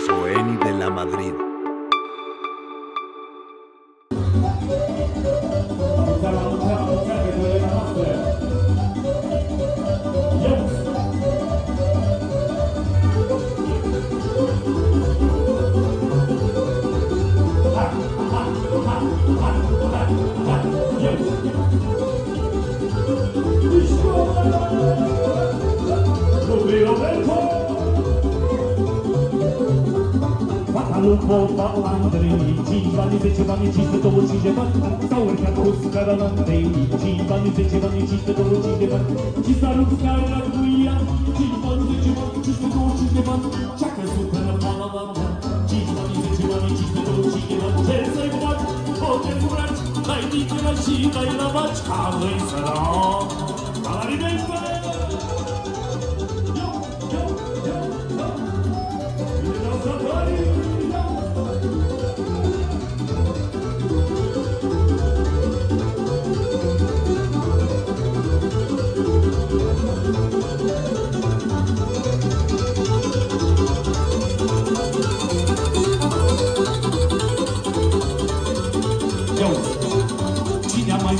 Foeni de la Madrid. Lupo Andrei, 5 ani, 10 ani, 520 de bani S-au urcat cu scara la Andrei, 5 ani, 10 ani, 520 de bani Și s-a rupt scara cu ea, 5 ani, 10 ani, 520 de bani Și-a căzut pe la mama la mea, 5 ani, 10 ani, 520 de bani Ce să-i faci, o te furaci, dai nicăra și dai la vaci Ca lui sărac, ca la rimentă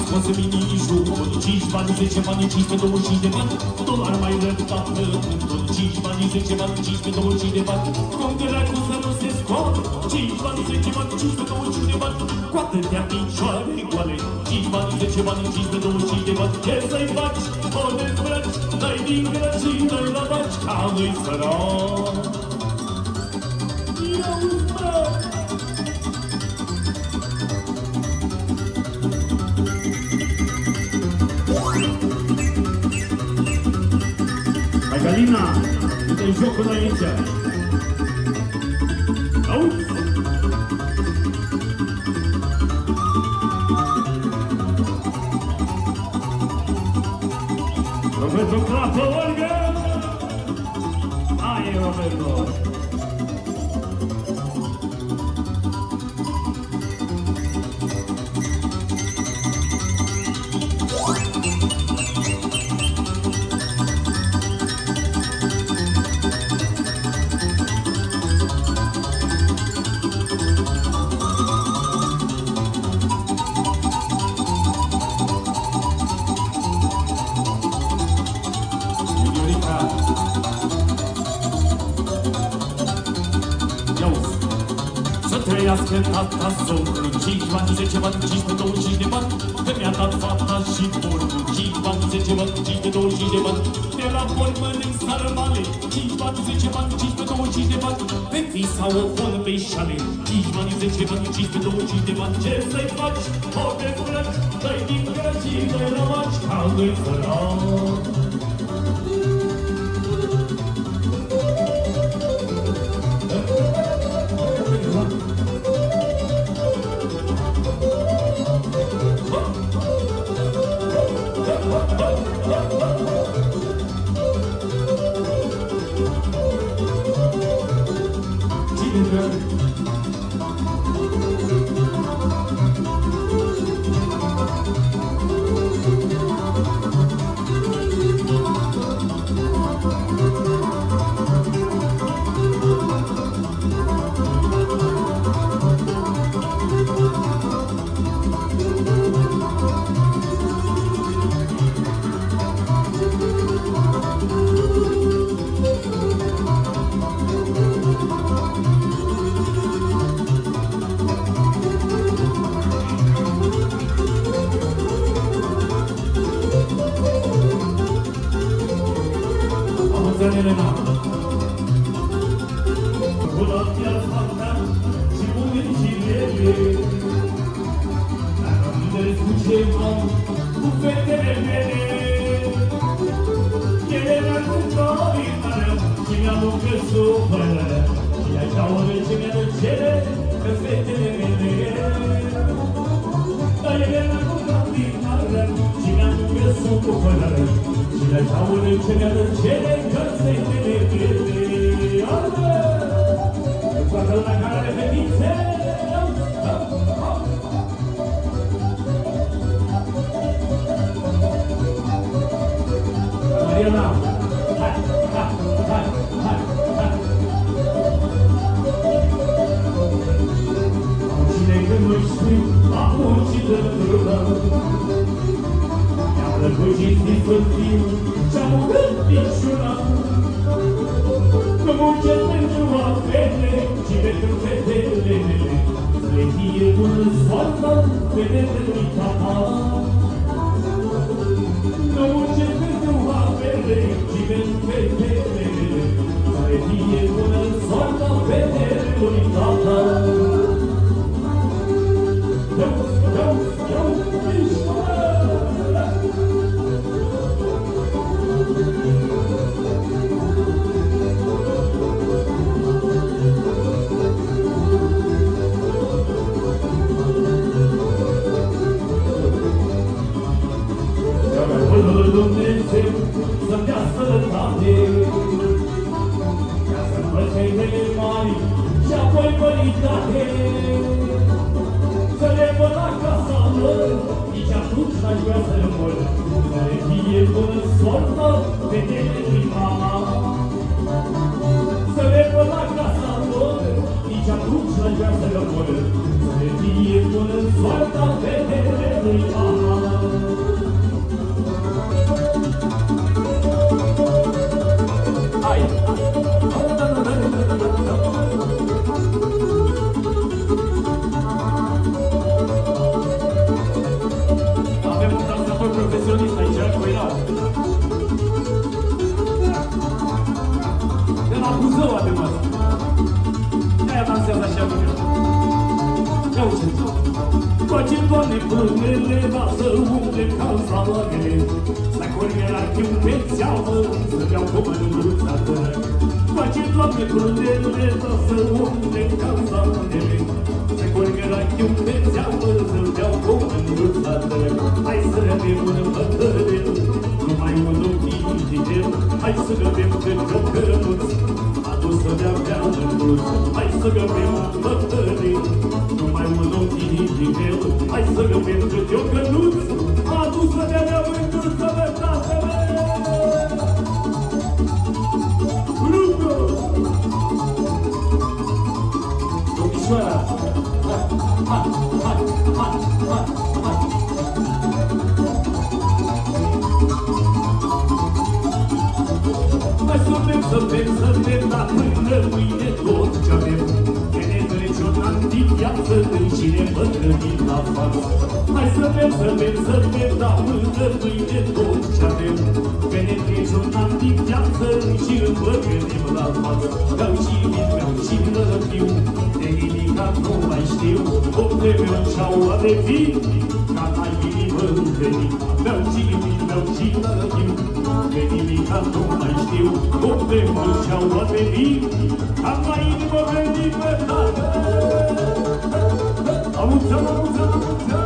Scos mini-jocul 5 bani, 10 bani, 520 de bani Dolar mai răbdat pământul 5 bani, 10 bani, 520 de bani Cum dracu să nu se scoată 5 bani, 10 bani, 520 de bani Cu atâtea picioare goale 5 bani, 10 bani, 520 de bani Ce să-i faci, o dezbraci Dai din grăci și dai la vaci Ca lui sărac Ia-uzi, bă! Galina, uite-i jocul aici. Auzi? Roberto Clapă, Olga! Aia e Roberto! Trăiască tata socru 5 bani, 10 bani, 520 de bani Că mi-a dat fata și porcul 5 bani, 10 bani, 520 de bani De la boli mănânc sarmale 5 bani, 10 bani, 520 de bani Pe fi sau o pun pe șale 5 bani, 10 bani, 520 de bani Ce să-i faci? O dezbrăci Dai din grăci și dai la vaci Ca lui sărac fetele mele, să le fie bună soarta, fetele-lui tata. Nu încep pentru apele, ci pentru fetele mele, să le fie bună soarta, fetele-lui tata. Dumnezeu să-mi dea sănătate, ca să-mi văd femeile mari și apoi păritate. Să le văd la casa lor, nici atunci n-aș vrea să rămân, să le fie bună soarta fetele-lui mama. Să le văd la casa lor, nici atunci n-aș vrea să rămân, să le fie bună soarta fetele-lui mama. Avem un dansator profesionist aici, cu Elau. De la Buzău avem asta. De-aia dansează așa bine. Ia uite-ți. Face, Doamne, pânele, lasă umple calzare, să curge la chiu pe țeavă, să beau cu mândruța tău. Face, Doamne, pânele, lasă umple calzare, să curge la chiu pe țeavă, să beau cu mândruța tău. Hai să bem un bătărel, numai unul indigel, hai să bem câte-o cărănuț, adus-o de-abia mândruț. Hai să bem un bătărel, numai unul indigel, hai să bem câte-o cărănuț, adus-o de-abia mândruț, bătatele! Rugă! Domnișoara! Hai! Hai să bem, dar până mâine tot ce-avem, că ne trece un an din viață când cine bătrânim la față. Hai să bem, dar până mâine tot ce-avem, că ne trece un an din viață și îmbătrânim la față. Beau și vin, beau și lălătiu, de nimica nu mai știu, omule meu ceaua de vin, ca la inimă venit. Beau și vin, beau și lălătiu, de nimica nu mai știu, omule meu ceaua de vin, ca la inimă venit, bătată. Auzi-o, auzi-o, auzi-o!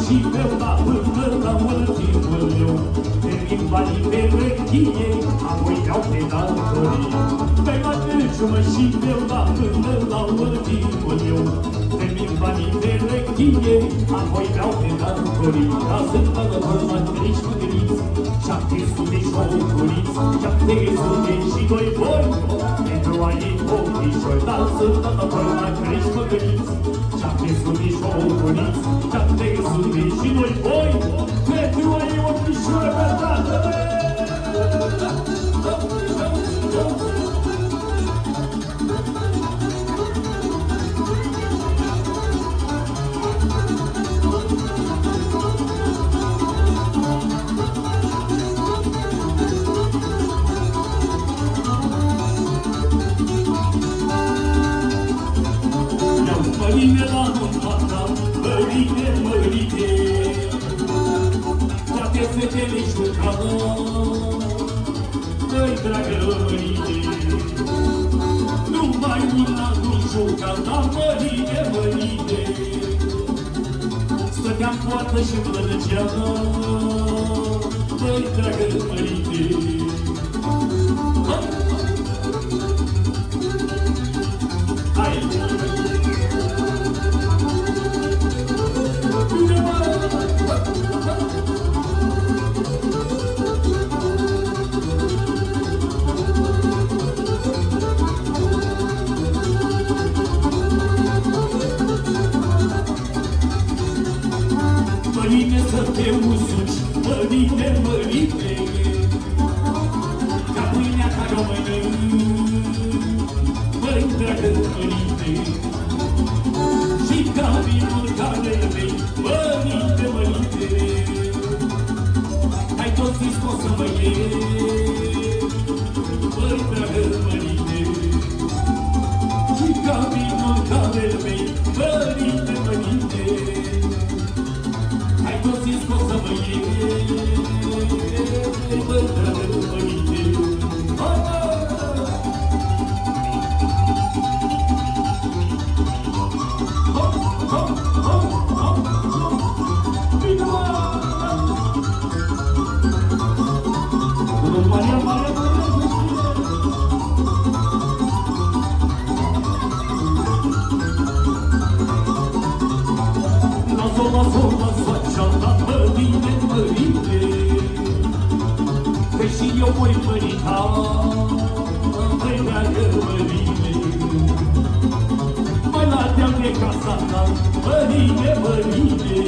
Și pe la până la ultimul meu, termin banii pe rechie, apoi iau pe datorie. Pe la târciumă și pe la până la ultimul meu, termin banii pe rechie, apoi iau pe datorie. Ca sunt păgător la 30 mângâriți, 700 șocuriți, 700 și 2 boi, pentru a ei ochișori. Dar sunt păgător la 30 mângâriți, 700 șocuriți, 700 și 2 boi, pentru a ei ochișori pe tatăle. Mărine la nunta, mărine, mărine, toate fetele jucau, măi, dragă mărine, numai una nu juca, dar mărine, mărine, stătea în poartă și plângea, măi, dragă mărine. Mărine să te usuci, mărine, mărine, ca pâinea care o mănânc, măi, dragă mărine, și ca vinul care-l bei, mărine, mărine, hai toți să-i scos să mă iei, măi, dragă mărine, și ca vinul care-l bei, mărine, mărine, hai toți să-i scos să mă iei, măi, dragă mărine. Eu voi mărita, măi, dragă mărine, mai la deal de casa ta, mărine, mărine,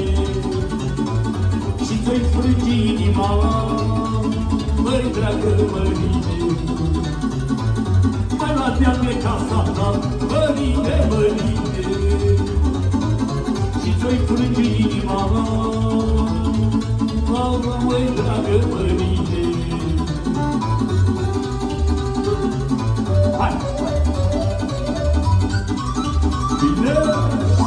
și ți-oi frânge inima, măi, dragă mărine, mai la deal de casa ta, mărine, mărine, și ți-oi frânge inima, măi, dragă mărine. Bine!